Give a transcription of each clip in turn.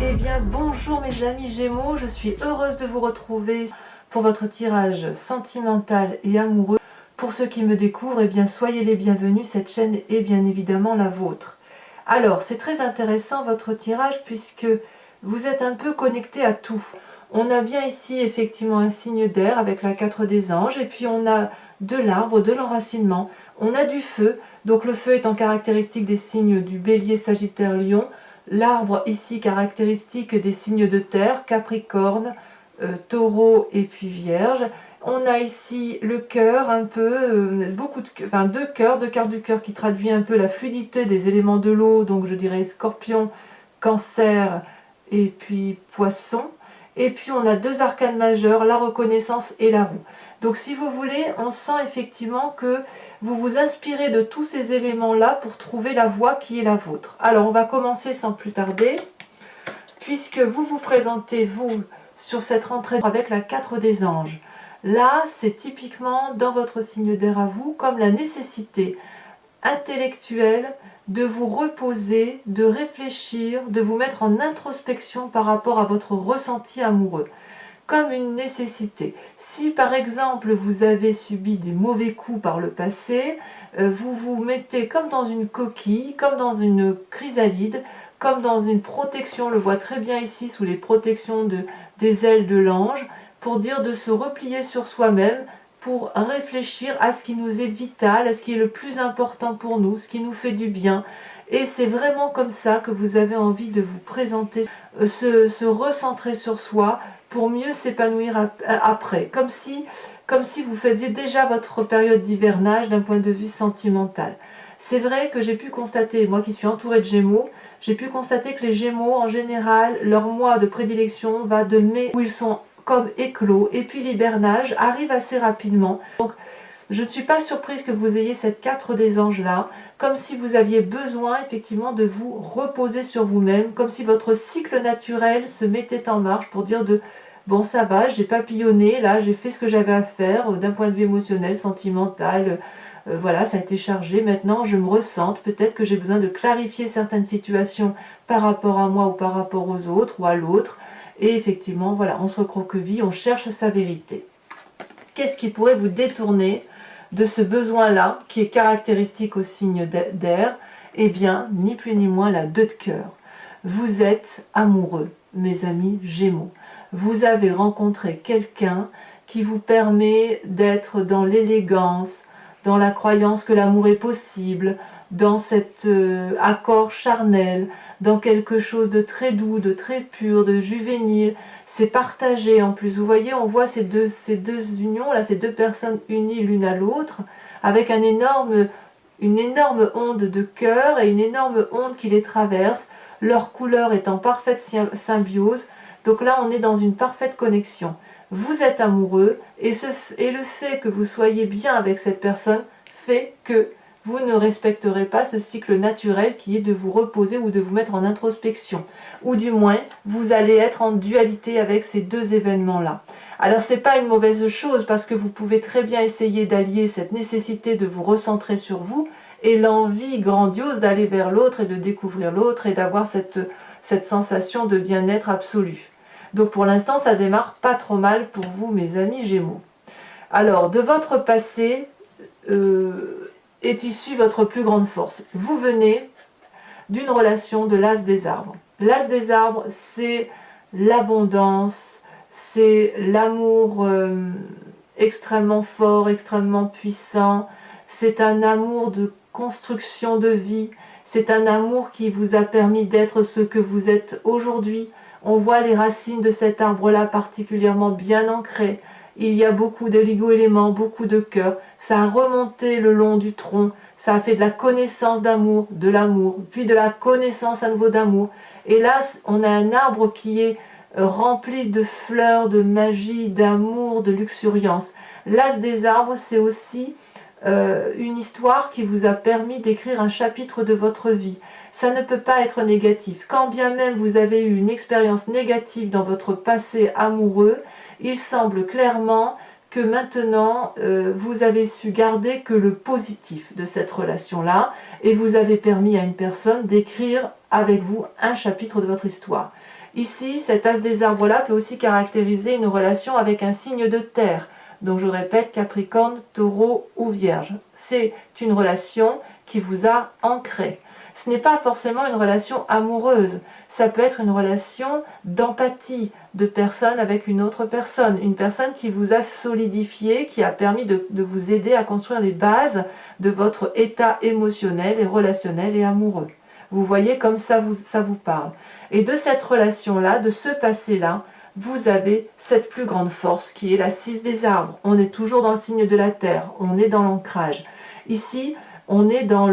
Eh bien bonjour mes amis Gémeaux, je suis heureuse de vous retrouver pour votre tirage sentimental et amoureux. Pour ceux qui me découvrent, eh bien soyez les bienvenus, cette chaîne est bien évidemment la vôtre. Alors c'est très intéressant votre tirage puisque vous êtes un peu connecté à tout. On a bien ici effectivement un signe d'air avec la 4 des anges et puis on a de l'arbre, de l'enracinement, on a du feu, donc le feu étant caractéristique des signes du Bélier, Sagittaire, Lion. L'arbre ici caractéristique des signes de terre, Capricorne, Taureau et puis Vierge. On a ici le cœur, un peu, deux cœurs, deux cartes du cœur qui traduit un peu la fluidité des éléments de l'eau, donc je dirais Scorpion, Cancer et puis Poisson. Et puis on a deux arcanes majeurs, la reconnaissance et la roue. Donc si vous voulez, on sent effectivement que vous vous inspirez de tous ces éléments-là pour trouver la voie qui est la vôtre. Alors on va commencer sans plus tarder, puisque vous vous présentez, vous, sur cette rentrée avec la 4 des anges. Là, c'est typiquement dans votre signe d'air à vous, comme la nécessité intellectuelle de vous reposer, de réfléchir, de vous mettre en introspection par rapport à votre ressenti amoureux, comme une nécessité. Si par exemple vous avez subi des mauvais coups par le passé, vous vous mettez comme dans une coquille, comme dans une chrysalide, comme dans une protection, on le voit très bien ici sous les protections des ailes de l'ange, pour dire de se replier sur soi-même, pour réfléchir à ce qui nous est vital, à ce qui est le plus important pour nous, ce qui nous fait du bien. Et c'est vraiment comme ça que vous avez envie de vous présenter, se recentrer sur soi pour mieux s'épanouir après, comme si vous faisiez déjà votre période d'hivernage d'un point de vue sentimental. C'est vrai que j'ai pu constater, moi qui suis entourée de Gémeaux, j'ai pu constater que les Gémeaux, en général, leur mois de prédilection va de mai, où ils sont comme éclos, et puis l'hibernage arrive assez rapidement. Donc je ne suis pas surprise que vous ayez cette 4 des anges là, comme si vous aviez besoin effectivement de vous reposer sur vous-même, comme si votre cycle naturel se mettait en marche pour dire de bon ça va, j'ai papillonné, là j'ai fait ce que j'avais à faire d'un point de vue émotionnel, sentimental, voilà, ça a été chargé, maintenant je me ressente, peut-être que j'ai besoin de clarifier certaines situations par rapport à moi ou par rapport aux autres ou à l'autre. Et effectivement, voilà, on se recroqueville, on cherche sa vérité. Qu'est-ce qui pourrait vous détourner de ce besoin-là, qui est caractéristique au signe d'air? Eh bien, ni plus ni moins la 2 de cœur. Vous êtes amoureux, mes amis Gémeaux. Vous avez rencontré quelqu'un qui vous permet d'être dans l'élégance, dans la croyance que l'amour est possible, dans cet accord charnel, dans quelque chose de très doux, de très pur, de juvénile. C'est partagé en plus. Vous voyez, on voit ces deux unions, là, ces deux personnes unies l'une à l'autre, avec une énorme onde de cœur et une énorme onde qui les traverse, leur couleur est en parfaite symbiose. Donc là, on est dans une parfaite connexion. Vous êtes amoureux et le fait que vous soyez bien avec cette personne fait que vous ne respecterez pas ce cycle naturel qui est de vous reposer ou de vous mettre en introspection. Ou du moins, vous allez être en dualité avec ces deux événements-là. Alors, ce n'est pas une mauvaise chose parce que vous pouvez très bien essayer d'allier cette nécessité de vous recentrer sur vous et l'envie grandiose d'aller vers l'autre et de découvrir l'autre et d'avoir cette sensation de bien-être absolu. Donc, pour l'instant, ça démarre pas trop mal pour vous, mes amis Gémeaux. Alors, de votre passé est issue votre plus grande force. Vous venez d'une relation de l'as des arbres. L'as des arbres, c'est l'abondance, c'est l'amour extrêmement fort, extrêmement puissant, c'est un amour de construction de vie, c'est un amour qui vous a permis d'être ce que vous êtes aujourd'hui. On voit les racines de cet arbre-là particulièrement bien ancrées. Il y a beaucoup d'oligo-éléments, beaucoup de cœur. Ça a remonté le long du tronc. Ça a fait de la connaissance d'amour, de l'amour, puis de la connaissance à nouveau d'amour. Et là, on a un arbre qui est rempli de fleurs, de magie, d'amour, de luxuriance. L'as des arbres, c'est aussi une histoire qui vous a permis d'écrire un chapitre de votre vie. Ça ne peut pas être négatif. Quand bien même vous avez eu une expérience négative dans votre passé amoureux, il semble clairement que maintenant vous avez su garder que le positif de cette relation-là et vous avez permis à une personne d'écrire avec vous un chapitre de votre histoire. Ici, cet as des arbres-là peut aussi caractériser une relation avec un signe de terre. Donc je répète, Capricorne, Taureau ou Vierge. C'est une relation qui vous a ancré. Ce n'est pas forcément une relation amoureuse. Ça peut être une relation d'empathie de personne avec une autre personne. Une personne qui vous a solidifié, qui a permis de vous aider à construire les bases de votre état émotionnel et relationnel et amoureux. Vous voyez comme ça vous parle. Et de cette relation-là, de ce passé-là, vous avez cette plus grande force qui est la 6 des arbres. On est toujours dans le signe de la terre, on est dans l'ancrage. Ici, on est dans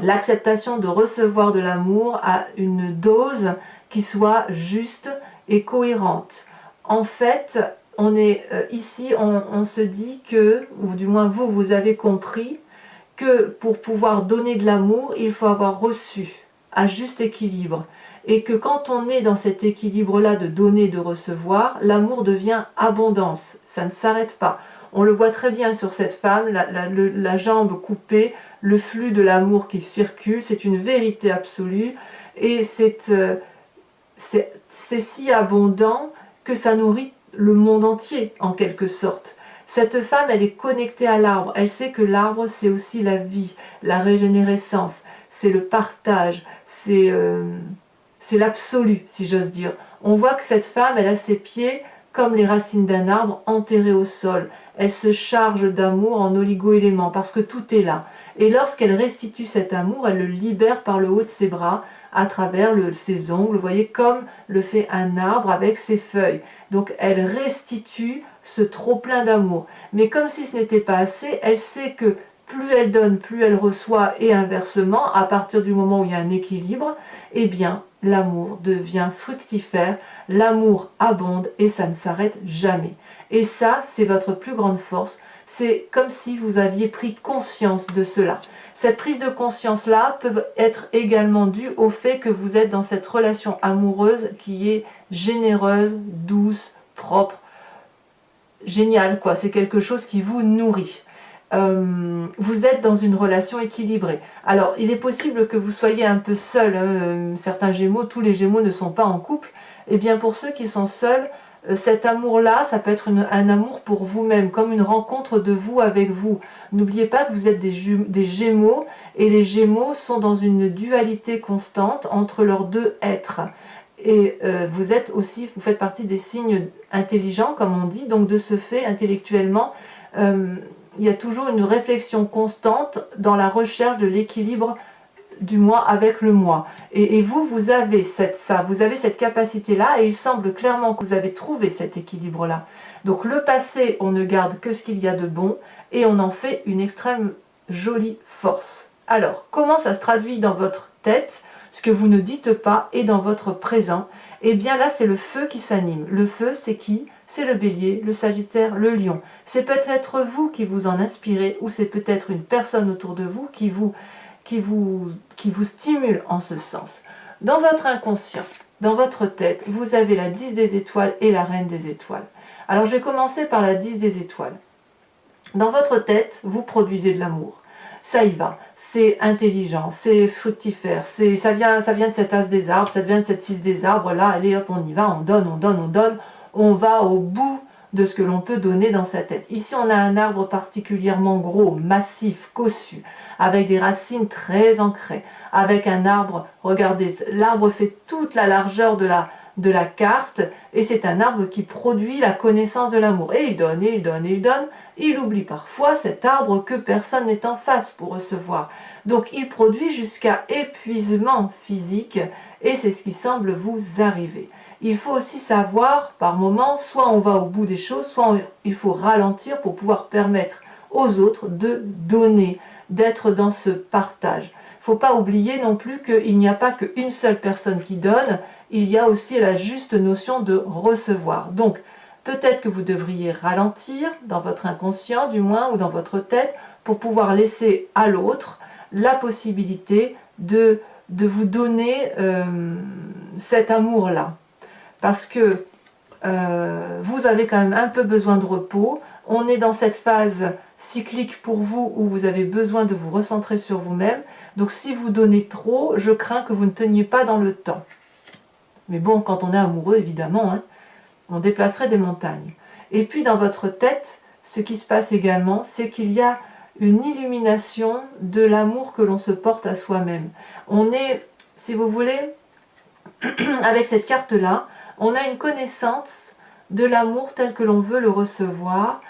l'acceptation de recevoir de l'amour à une dose qui soit juste et cohérente. En fait, on est ici, on se dit que, ou du moins vous avez compris, que pour pouvoir donner de l'amour, il faut avoir reçu à juste équilibre. Et que quand on est dans cet équilibre-là de donner et de recevoir, l'amour devient abondance. Ça ne s'arrête pas. On le voit très bien sur cette femme, la jambe coupée, le flux de l'amour qui circule, c'est une vérité absolue. Et c'est si abondant que ça nourrit le monde entier, en quelque sorte. Cette femme, elle est connectée à l'arbre. Elle sait que l'arbre, c'est aussi la vie, la régénérescence, c'est le partage, c'est l'absolu, si j'ose dire. On voit que cette femme, elle a ses pieds comme les racines d'un arbre enterrés au sol. Elle se charge d'amour en oligo-éléments parce que tout est là. Et lorsqu'elle restitue cet amour, elle le libère par le haut de ses bras à travers ses ongles, vous voyez, comme le fait un arbre avec ses feuilles. Donc elle restitue ce trop-plein d'amour. Mais comme si ce n'était pas assez, elle sait que plus elle donne, plus elle reçoit, et inversement, à partir du moment où il y a un équilibre, eh bien, l'amour devient fructifère, l'amour abonde et ça ne s'arrête jamais. Et ça, c'est votre plus grande force. C'est comme si vous aviez pris conscience de cela. Cette prise de conscience-là peut être également due au fait que vous êtes dans cette relation amoureuse qui est généreuse, douce, propre, géniale, quoi. C'est quelque chose qui vous nourrit. Vous êtes dans une relation équilibrée. Alors, il est possible que vous soyez un peu seul. Certains Gémeaux, tous les Gémeaux ne sont pas en couple. Et bien, pour ceux qui sont seuls, cet amour-là, ça peut être un amour pour vous-même, comme une rencontre de vous avec vous. N'oubliez pas que vous êtes des Gémeaux, et les Gémeaux sont dans une dualité constante entre leurs deux êtres. Et vous faites partie des signes intelligents, comme on dit, donc de ce fait, intellectuellement, il y a toujours une réflexion constante dans la recherche de l'équilibre du moi avec le moi. Et vous avez cette capacité-là, et il semble clairement que vous avez trouvé cet équilibre-là. Donc le passé, on ne garde que ce qu'il y a de bon, et on en fait une extrême jolie force. Alors, comment ça se traduit dans votre tête, ce que vous ne dites pas, et dans votre présent? Eh bien là, c'est le feu qui s'anime. Le feu, c'est qui? C'est le bélier, le sagittaire, le lion. C'est peut-être vous qui vous en inspirez, ou c'est peut-être une personne autour de vous qui vous stimule en ce sens. Dans votre inconscient, dans votre tête, vous avez la 10 des étoiles et la reine des étoiles. Alors je vais commencer par la 10 des étoiles. Dans votre tête, vous produisez de l'amour. Ça y va, c'est intelligent, c'est fructifère, ça vient de cet as des arbres, ça vient de cette 6 des arbres, là, allez hop, on y va, on donne, on va au bout de ce que l'on peut donner dans sa tête. Ici, on a un arbre particulièrement gros, massif, cossu, avec des racines très ancrées, avec un arbre, regardez, l'arbre fait toute la largeur de la carte, et c'est un arbre qui produit la connaissance de l'amour. Et il donne, et il donne, et il donne. Il oublie parfois cet arbre que personne n'est en face pour recevoir. Donc il produit jusqu'à épuisement physique, et c'est ce qui semble vous arriver. Il faut aussi savoir, par moment, soit on va au bout des choses, soit il faut ralentir pour pouvoir permettre aux autres de donner, d'être dans ce partage. Il ne faut pas oublier non plus qu'il n'y a pas qu'une seule personne qui donne, il y a aussi la juste notion de recevoir. Donc, peut-être que vous devriez ralentir, dans votre inconscient du moins, ou dans votre tête, pour pouvoir laisser à l'autre la possibilité de vous donner cet amour-là. Parce que vous avez quand même un peu besoin de repos. On est dans cette phase cyclique pour vous où vous avez besoin de vous recentrer sur vous-même. Donc si vous donnez trop, je crains que vous ne teniez pas dans le temps. Mais bon, quand on est amoureux, évidemment, hein, on déplacerait des montagnes. Et puis dans votre tête, ce qui se passe également, c'est qu'il y a une illumination de l'amour que l'on se porte à soi-même. On est, si vous voulez, avec cette carte-là, on a une connaissance de l'amour tel que l'on veut le recevoir.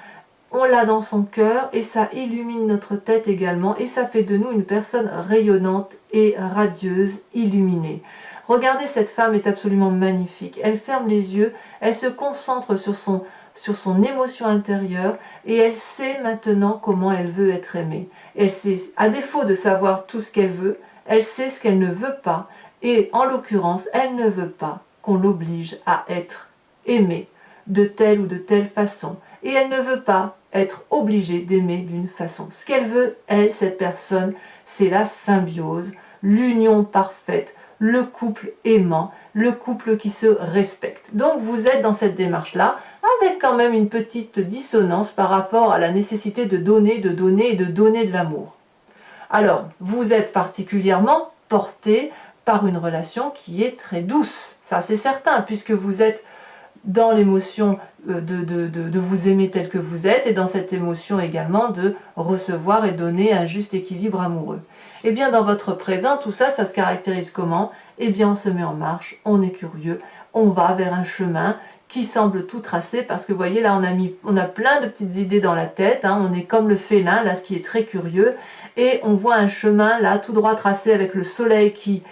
On l'a dans son cœur et ça illumine notre tête également et ça fait de nous une personne rayonnante et radieuse, illuminée. Regardez, cette femme est absolument magnifique. Elle ferme les yeux, elle se concentre sur son émotion intérieure et elle sait maintenant comment elle veut être aimée. Elle sait, à défaut de savoir tout ce qu'elle veut, elle sait ce qu'elle ne veut pas et en l'occurrence, elle ne veut pas qu'on l'oblige à être aimée de telle ou de telle façon. Et elle ne veut pas être obligée d'aimer d'une façon. Ce qu'elle veut, elle, cette personne, c'est la symbiose, l'union parfaite, le couple aimant, le couple qui se respecte. Donc vous êtes dans cette démarche-là, avec quand même une petite dissonance par rapport à la nécessité de donner, de donner et de donner de l'amour. Alors, vous êtes particulièrement porté par une relation qui est très douce, ça c'est certain, puisque vous êtes dans l'émotion de vous aimer tel que vous êtes et dans cette émotion également de recevoir et donner un juste équilibre amoureux. Et bien dans votre présent, tout ça, ça se caractérise comment? Eh bien on se met en marche, on est curieux, on va vers un chemin qui semble tout tracé parce que vous voyez là on a plein de petites idées dans la tête, hein, on est comme le félin là qui est très curieux et on voit un chemin là tout droit tracé avec le soleil qui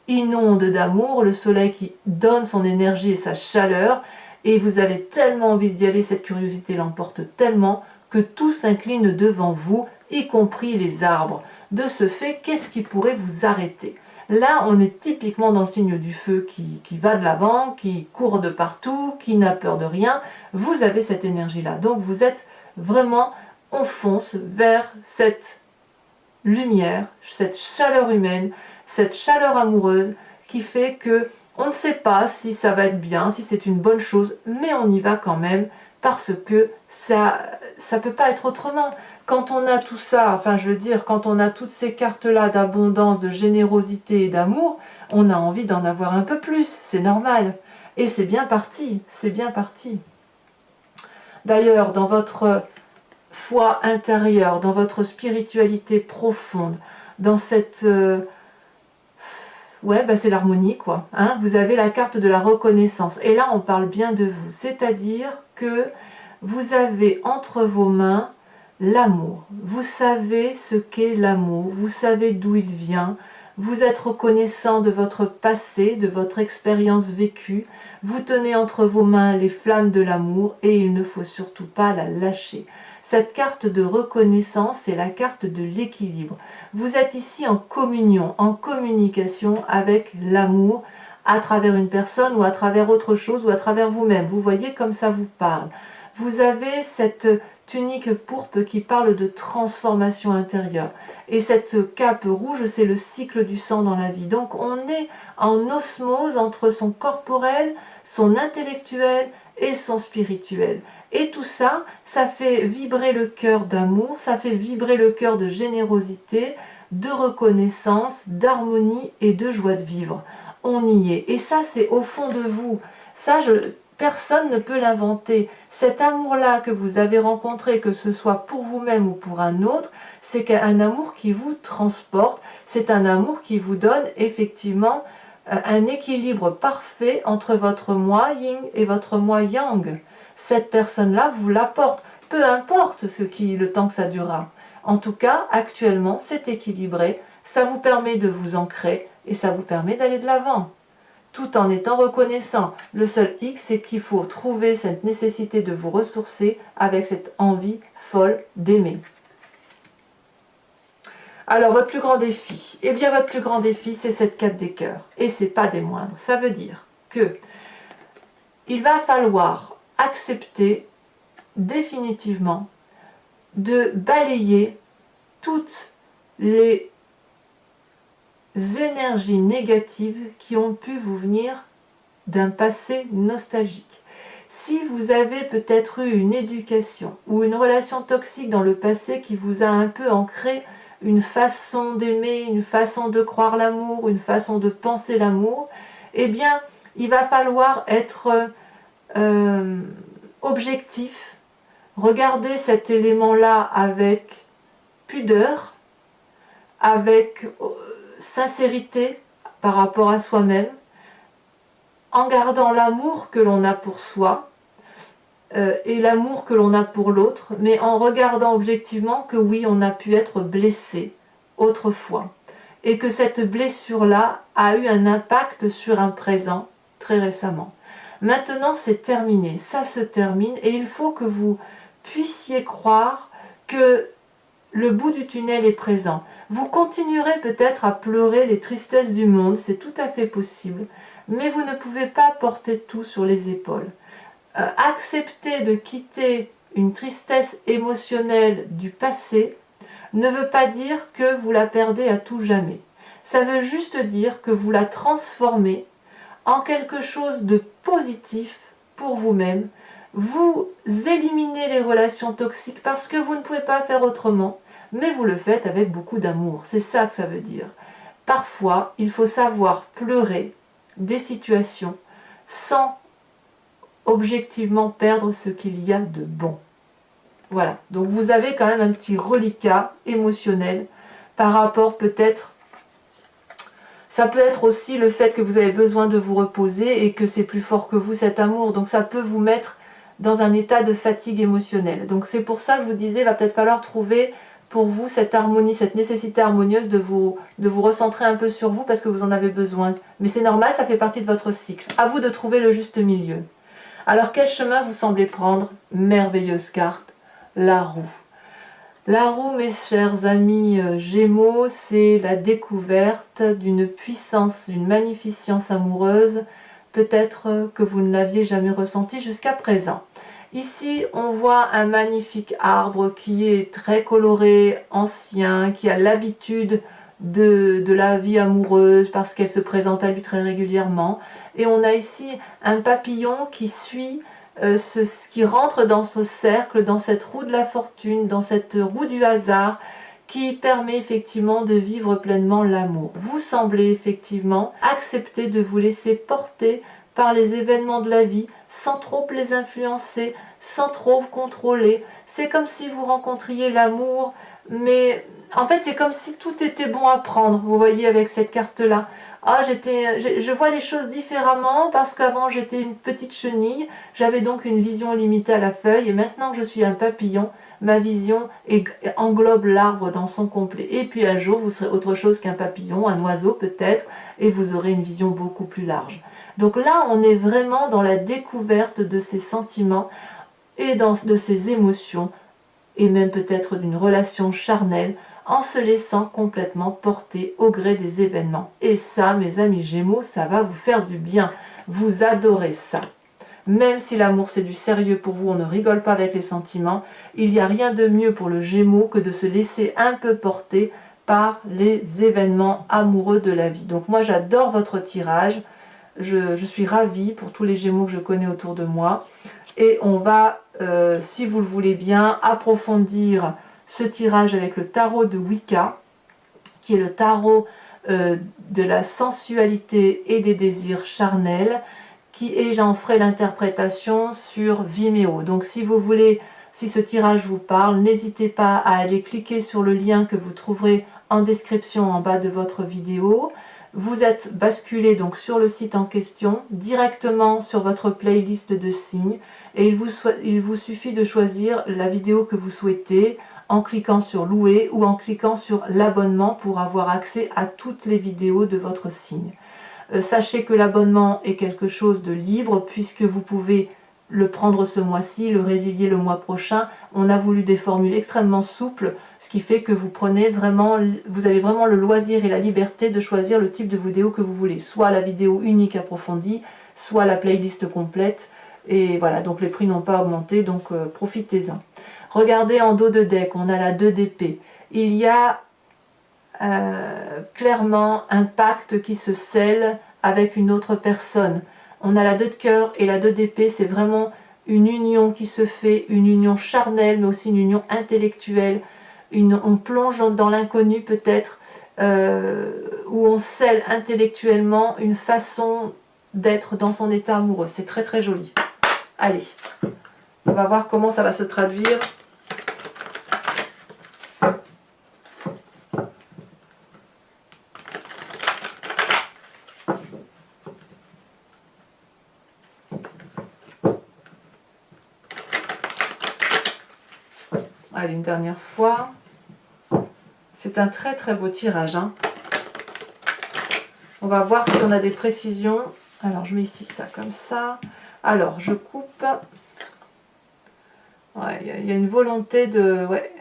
inonde d'amour, le soleil qui donne son énergie et sa chaleur, et vous avez tellement envie d'y aller, cette curiosité l'emporte tellement que tout s'incline devant vous, y compris les arbres. De ce fait, qu'est-ce qui pourrait vous arrêter? Là, on est typiquement dans le signe du feu qui va de l'avant, qui court de partout, qui n'a peur de rien. Vous avez cette énergie-là. Donc vous êtes vraiment, on fonce vers cette lumière, cette chaleur humaine, cette chaleur amoureuse qui fait que on ne sait pas si ça va être bien, si c'est une bonne chose, mais on y va quand même parce que ça peut pas être autrement. Quand on a tout ça, enfin je veux dire, quand on a toutes ces cartes-là d'abondance, de générosité et d'amour, on a envie d'en avoir un peu plus, c'est normal. Et c'est bien parti, c'est bien parti. D'ailleurs, dans votre foi intérieure, dans votre spiritualité profonde, dans cette... ouais, bah c'est l'harmonie quoi. Hein, vous avez la carte de la reconnaissance. Et là, on parle bien de vous. C'est-à-dire que vous avez entre vos mains l'amour. Vous savez ce qu'est l'amour. Vous savez d'où il vient. Vous êtes reconnaissant de votre passé, de votre expérience vécue. Vous tenez entre vos mains les flammes de l'amour et il ne faut surtout pas la lâcher. Cette carte de reconnaissance, c'est la carte de l'équilibre. Vous êtes ici en communion, en communication avec l'amour à travers une personne ou à travers autre chose ou à travers vous-même. Vous voyez comme ça vous parle. Vous avez cette tunique pourpre qui parle de transformation intérieure. Et cette cape rouge, c'est le cycle du sang dans la vie. Donc on est en osmose entre son corporel, son intellectuel et son spirituel. Et tout ça, ça fait vibrer le cœur d'amour, ça fait vibrer le cœur de générosité, de reconnaissance, d'harmonie et de joie de vivre. On y est. Et ça, c'est au fond de vous. Ça, personne ne peut l'inventer. Cet amour-là que vous avez rencontré, que ce soit pour vous-même ou pour un autre, c'est un amour qui vous transporte. C'est un amour qui vous donne effectivement un équilibre parfait entre votre moi yin et votre moi yang. Cette personne-là vous l'apporte, peu importe le temps que ça durera. En tout cas, actuellement, c'est équilibré, ça vous permet de vous ancrer et ça vous permet d'aller de l'avant, tout en étant reconnaissant. Le seul X, c'est qu'il faut trouver cette nécessité de vous ressourcer avec cette envie folle d'aimer. Alors, votre plus grand défi, eh bien, votre plus grand défi, c'est cette 4 des cœurs, et c'est pas des moindres. Ça veut dire que il va falloir accepter définitivement de balayer toutes les énergies négatives qui ont pu vous venir d'un passé nostalgique. Si vous avez peut-être eu une éducation ou une relation toxique dans le passé qui vous a un peu ancré une façon d'aimer, une façon de croire l'amour, une façon de penser l'amour, eh bien, il va falloir être objectif, regarder cet élément-là avec pudeur, avec sincérité par rapport à soi-même, en gardant l'amour que l'on a pour soi et l'amour que l'on a pour l'autre, mais en regardant objectivement que oui, on a pu être blessé autrefois, et que cette blessure-là a eu un impact sur un présent très récemment. Maintenant, c'est terminé, ça se termine, et il faut que vous puissiez croire que le bout du tunnel est présent. Vous continuerez peut-être à pleurer les tristesses du monde, c'est tout à fait possible, mais vous ne pouvez pas porter tout sur les épaules. Accepter de quitter une tristesse émotionnelle du passé ne veut pas dire que vous la perdez à tout jamais. Ça veut juste dire que vous la transformez en quelque chose de positif pour vous-même. Vous éliminez les relations toxiques parce que vous ne pouvez pas faire autrement, mais vous le faites avec beaucoup d'amour. C'est ça que ça veut dire. Parfois, il faut savoir pleurer des situations sans objectivement perdre ce qu'il y a de bon. Voilà, donc vous avez quand même un petit reliquat émotionnel par rapport peut-être, ça peut être aussi le fait que vous avez besoin de vous reposer et que c'est plus fort que vous cet amour, donc ça peut vous mettre dans un état de fatigue émotionnelle. Donc c'est pour ça que je vous disais, il va peut-être falloir trouver pour vous cette harmonie, cette nécessité harmonieuse de vous recentrer un peu sur vous parce que vous en avez besoin. Mais c'est normal, ça fait partie de votre cycle. À vous de trouver le juste milieu. Alors quel chemin vous semblez prendre? Merveilleuse carte, la roue. La roue, mes chers amis Gémeaux, c'est la découverte d'une puissance, d'une magnificence amoureuse, peut-être que vous ne l'aviez jamais ressentie jusqu'à présent. Ici, on voit un magnifique arbre qui est très coloré, ancien, qui a l'habitude de la vie amoureuse parce qu'elle se présente à lui très régulièrement. Et on a ici un papillon qui suit ce qui rentre dans ce cercle, dans cette roue de la fortune, dans cette roue du hasard, qui permet effectivement de vivre pleinement l'amour. Vous semblez effectivement accepter de vous laisser porter par les événements de la vie, sans trop les influencer, sans trop vous contrôler. C'est comme si vous rencontriez l'amour, mais en fait c'est comme si tout était bon à prendre, vous voyez avec cette carte-là. Ah, je vois les choses différemment parce qu'avant j'étais une petite chenille, j'avais donc une vision limitée à la feuille et maintenant que je suis un papillon, ma vision englobe l'arbre dans son complet. Et puis un jour vous serez autre chose qu'un papillon, un oiseau peut-être, et vous aurez une vision beaucoup plus large. Donc là on est vraiment dans la découverte de ses sentiments et de ses émotions et même peut-être d'une relation charnelle, en se laissant complètement porter au gré des événements. Et ça, mes amis Gémeaux, ça va vous faire du bien. Vous adorez ça. Même si l'amour c'est du sérieux pour vous, on ne rigole pas avec les sentiments, il n'y a rien de mieux pour le Gémeaux que de se laisser un peu porter par les événements amoureux de la vie. Donc moi j'adore votre tirage, je suis ravie pour tous les Gémeaux que je connais autour de moi. Et on va, si vous le voulez bien, approfondir ce tirage avec le tarot de Wicca, qui est le tarot de la sensualité et des désirs charnels, et j'en ferai l'interprétation sur Vimeo. Donc si vous voulez, si ce tirage vous parle, n'hésitez pas à aller cliquer sur le lien que vous trouverez en description en bas de votre vidéo. Vous êtes basculé donc sur le site en question, directement sur votre playlist de signes, et il vous suffit de choisir la vidéo que vous souhaitez en cliquant sur louer ou en cliquant sur l'abonnement pour avoir accès à toutes les vidéos de votre signe. Sachez que l'abonnement est quelque chose de libre puisque vous pouvez le prendre ce mois-ci, le résilier le mois prochain. On a voulu des formules extrêmement souples, ce qui fait que vous avez vraiment le loisir et la liberté de choisir le type de vidéo que vous voulez, soit la vidéo unique approfondie, soit la playlist complète. Et voilà, donc les prix n'ont pas augmenté, donc profitez-en. Regardez en dos de deck, on a la 2 d'épée. Il y a clairement un pacte qui se scelle avec une autre personne. On a la 2 de cœur et la 2 d'épée, c'est vraiment une union qui se fait, une union charnelle, mais aussi une union intellectuelle. On plonge dans l'inconnu peut-être, où on scelle intellectuellement une façon d'être dans son état amoureux. C'est très très joli. Allez, on va voir comment ça va se traduire. Allez, une dernière fois. C'est un très très beau tirage, hein. On va voir si on a des précisions. Alors, je mets ici ça comme ça. Alors, je coupe. Ouais, il y a une volonté de... Ouais,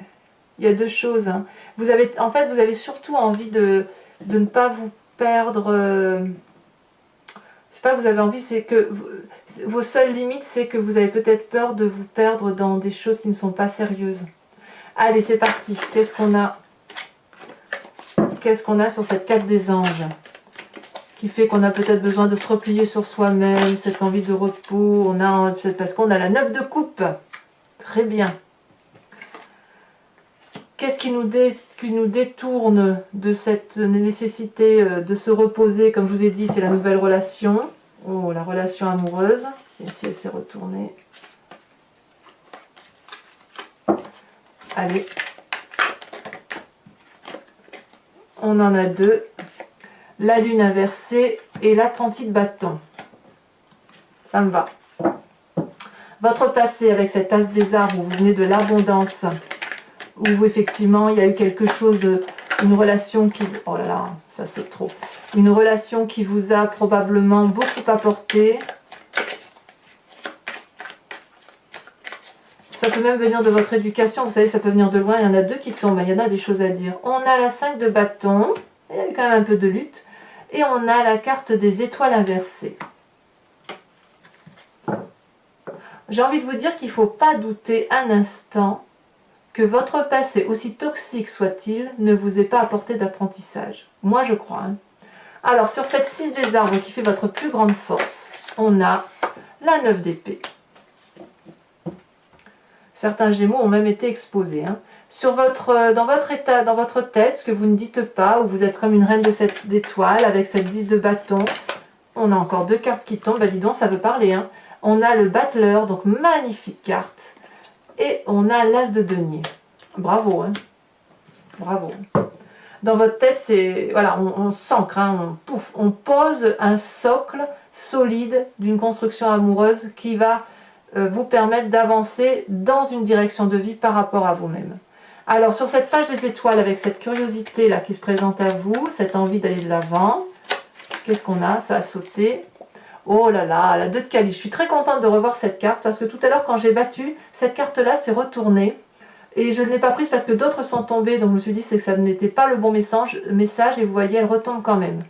il y a deux choses, hein. Vous avez, en fait, vous avez surtout envie de ne pas vous perdre. C'est pas que vous avez envie, c'est que vos seules limites, c'est que vous avez peut-être peur de vous perdre dans des choses qui ne sont pas sérieuses. Allez, c'est parti. Qu'est-ce qu'on a? Qu'est-ce qu'on a sur cette carte des anges? Qui fait qu'on a peut-être besoin de se replier sur soi-même, cette envie de repos. On a peut-être parce qu'on a la 9 de coupe. Très bien. Qu'est-ce qui nous détourne de cette nécessité de se reposer? Comme je vous ai dit, c'est la nouvelle relation. Oh, la relation amoureuse. Ici, elle s'est retournée. Allez. On en a deux. La lune inversée et l'apprenti de bâton. Ça me va. Votre passé avec cet as des arbres où vous venez de l'abondance, où effectivement il y a eu quelque chose, une relation qui... Oh là là, ça saute trop. Une relation qui vous a probablement beaucoup apporté. Ça peut même venir de votre éducation, vous savez, ça peut venir de loin. Il y en a deux qui tombent, il y en a des choses à dire. On a la 5 de bâton, il y a quand même un peu de lutte. Et on a la carte des étoiles inversées. J'ai envie de vous dire qu'il ne faut pas douter un instant que votre passé, aussi toxique soit-il, ne vous ait pas apporté d'apprentissage. Moi, je crois. Hein. Alors, sur cette 6 des arbres qui fait votre plus grande force, on a la 9 d'épée. Certains Gémeaux ont même été exposés. Hein. Dans votre état, dans votre tête, ce que vous ne dites pas, où vous êtes comme une reine de d'étoiles avec cette 10 de bâton, on a encore deux cartes qui tombent. Bah dis donc, ça veut parler. Hein. On a le battleur, donc magnifique carte. Et on a l'as de denier. Bravo. Hein. Bravo. Dans votre tête, c'est voilà, on s'ancre, hein, on pose un socle solide d'une construction amoureuse qui va vous permettre d'avancer dans une direction de vie par rapport à vous-même. Alors sur cette page des étoiles, avec cette curiosité là qui se présente à vous, cette envie d'aller de l'avant, qu'est-ce qu'on a? Ça a sauté. Oh là là, la 2 de calice. Je suis très contente de revoir cette carte parce que tout à l'heure quand j'ai battu, cette carte là s'est retournée. Et je ne l'ai pas prise parce que d'autres sont tombées, donc je me suis dit que ça n'était pas le bon message, et vous voyez, elle retombe quand même.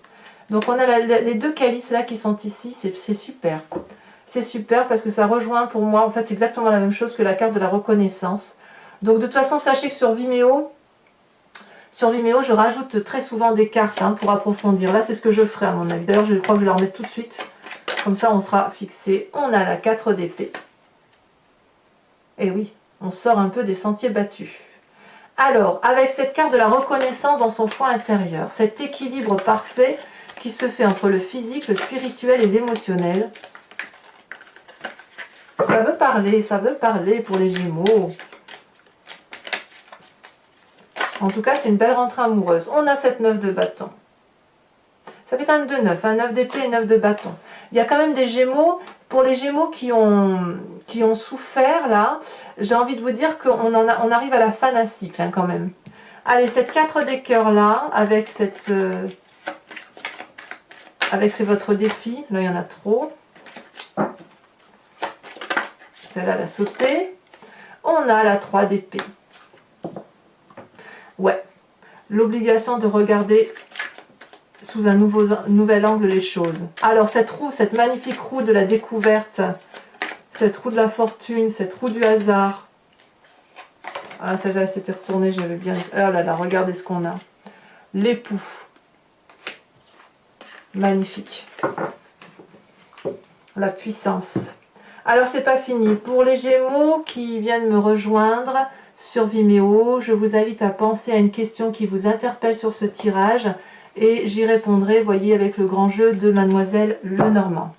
Donc on a les deux calices là qui sont ici, c'est super. C'est super parce que ça rejoint pour moi, en fait c'est exactement la même chose que la carte de la reconnaissance. Donc de toute façon, sachez que sur Vimeo, je rajoute très souvent des cartes hein, pour approfondir. Là c'est ce que je ferai à mon avis. D'ailleurs je crois que je vais la remettre tout de suite, comme ça on sera fixé. On a la 4 d'épée. Et oui. On sort un peu des sentiers battus. Alors, avec cette carte de la reconnaissance dans son foie intérieur, cet équilibre parfait qui se fait entre le physique, le spirituel et l'émotionnel. Ça veut parler pour les Gémeaux. En tout cas, c'est une belle rentrée amoureuse. On a cette 9 de bâton. Ça fait quand même 2 9, hein, 9 d'épée et 9 de bâton. Il y a quand même des Gémeaux, pour les Gémeaux qui ont souffert là, j'ai envie de vous dire qu'on arrive à la fin d'un cycle hein, quand même. Allez, cette 4 des cœurs là, avec c'est votre défi, là il y en a trop. Celle-là, elle a sauté. On a la 3 d'épée. Ouais, l'obligation de regarder sous un nouvel angle les choses. Alors cette roue, cette magnifique roue de la découverte, cette roue de la fortune, cette roue du hasard. Ah celle-là s'était retournée, j'avais bien... Oh là là, regardez ce qu'on a. L'époux. Magnifique. La puissance. Alors c'est pas fini. Pour les Gémeaux qui viennent me rejoindre sur Vimeo, je vous invite à penser à une question qui vous interpelle sur ce tirage et j'y répondrai, voyez, avec le grand jeu de Mademoiselle Lenormand.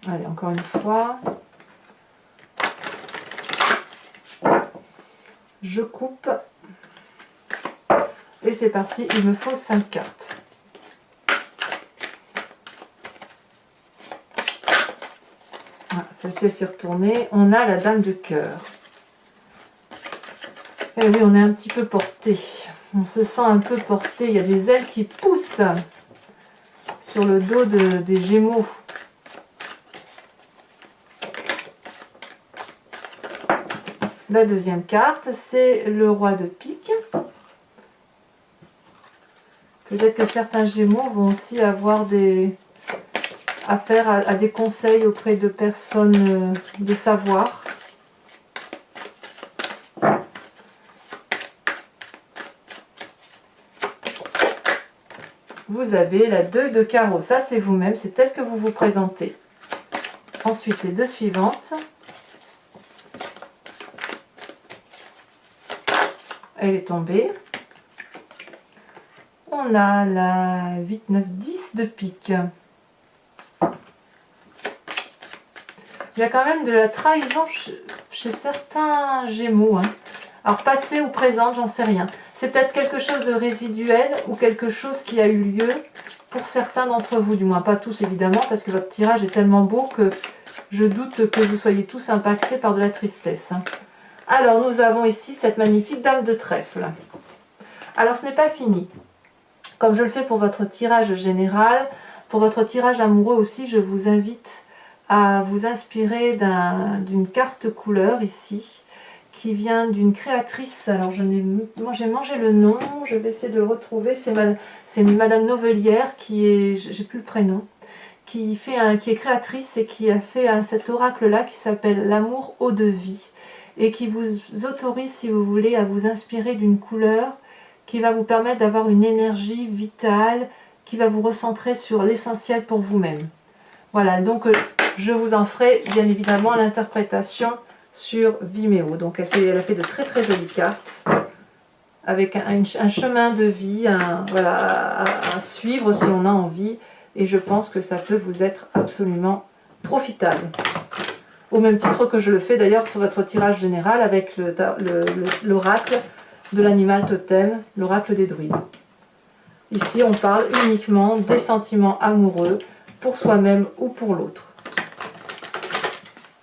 Allez, encore une fois. Je coupe. Et c'est parti, il me faut 5 cartes. Voilà, celle-ci est retournée. On a la dame de cœur. Et oui, on est un petit peu porté. On se sent un peu porté. Il y a des ailes qui poussent sur le dos des Gémeaux. La deuxième carte, c'est le roi de pique. Peut-être que certains Gémeaux vont aussi avoir affaire à des conseils auprès de personnes de savoir. Vous avez la 2 de carreau, ça c'est vous-même, c'est tel que vous vous présentez. Ensuite, les 2 suivantes. Elle est tombée. On a la 8, 9, 10 de pique. Il y a quand même de la trahison chez certains Gémeaux. Hein. Alors passé ou présente, j'en sais rien. C'est peut-être quelque chose de résiduel ou quelque chose qui a eu lieu pour certains d'entre vous. Du moins pas tous évidemment, parce que votre tirage est tellement beau que je doute que vous soyez tous impactés par de la tristesse. Hein. Alors nous avons ici cette magnifique dame de trèfle. Alors ce n'est pas fini. Comme je le fais pour votre tirage général, pour votre tirage amoureux aussi, je vous invite à vous inspirer d'une carte couleur ici, qui vient d'une créatrice. Alors j'ai mangé le nom, je vais essayer de le retrouver. C'est Madame Novelière qui est, j'ai plus le prénom, qui est créatrice et qui a fait cet oracle-là qui s'appelle l'amour eau de vie et qui vous autorise, si vous voulez, à vous inspirer d'une couleur qui va vous permettre d'avoir une énergie vitale, qui va vous recentrer sur l'essentiel pour vous-même. Voilà, donc je vous en ferai bien évidemment l'interprétation sur Vimeo. Donc elle a fait de très très jolies cartes, avec un chemin de vie voilà, à suivre si on a envie, et je pense que ça peut vous être absolument profitable. Au même titre que je le fais d'ailleurs sur votre tirage général avec l'oracle de l'animal totem, l'oracle des druides. Ici, on parle uniquement des sentiments amoureux pour soi-même ou pour l'autre.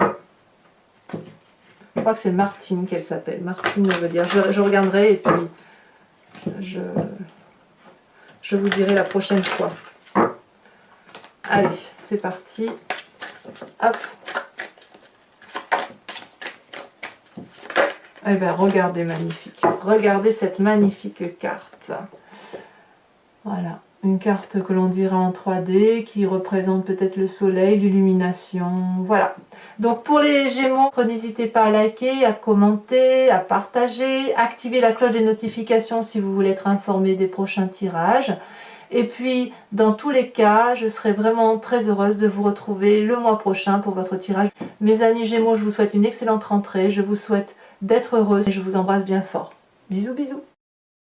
Je crois que c'est Martine qu'elle s'appelle. Martine, je veux dire. Je regarderai et puis je vous dirai la prochaine fois. Allez, c'est parti. Hop. Eh bien, regardez, magnifique. Regardez cette magnifique carte. Voilà, une carte que l'on dirait en 3D, qui représente peut-être le soleil, l'illumination. Voilà. Donc, pour les Gémeaux, n'hésitez pas à liker, à commenter, à partager, activer la cloche des notifications si vous voulez être informé des prochains tirages. Et puis, dans tous les cas, je serai vraiment très heureuse de vous retrouver le mois prochain pour votre tirage. Mes amis Gémeaux, je vous souhaite une excellente rentrée. Je vous souhaite d'être heureuse et je vous embrasse bien fort. Bisous, bisous.